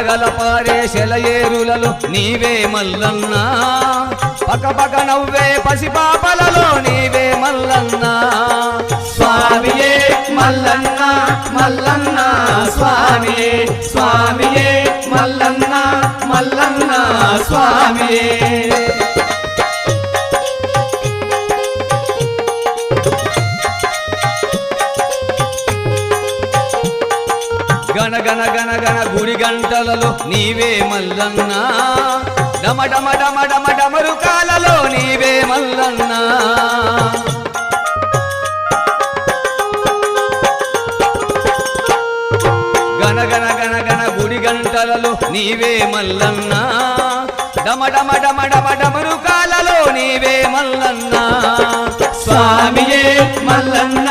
గలగల పారే శెలయేరులలో నీవే మల్లన్న పక పక నవ్వే పసిపాపలలో నీవే మల్లన్న స్వామియే మల్లన్న మల్లన్న స్వామియే స్వామియే మల్లన్న మల్లన్న స్వామియే గణ గణ గణ గణ గుడి గంటలలో నీవే మల్లన్న డమ డమ డమ డమ డమరుకాలలో నీవే మల్లన్న గణ గణ గణ గణ గుడి గంటలలో నీవే మల్లన్న డమ డమ డమ డమ డమరుకాలలో నీవే మల్లన్న స్వామియే మల్లన్న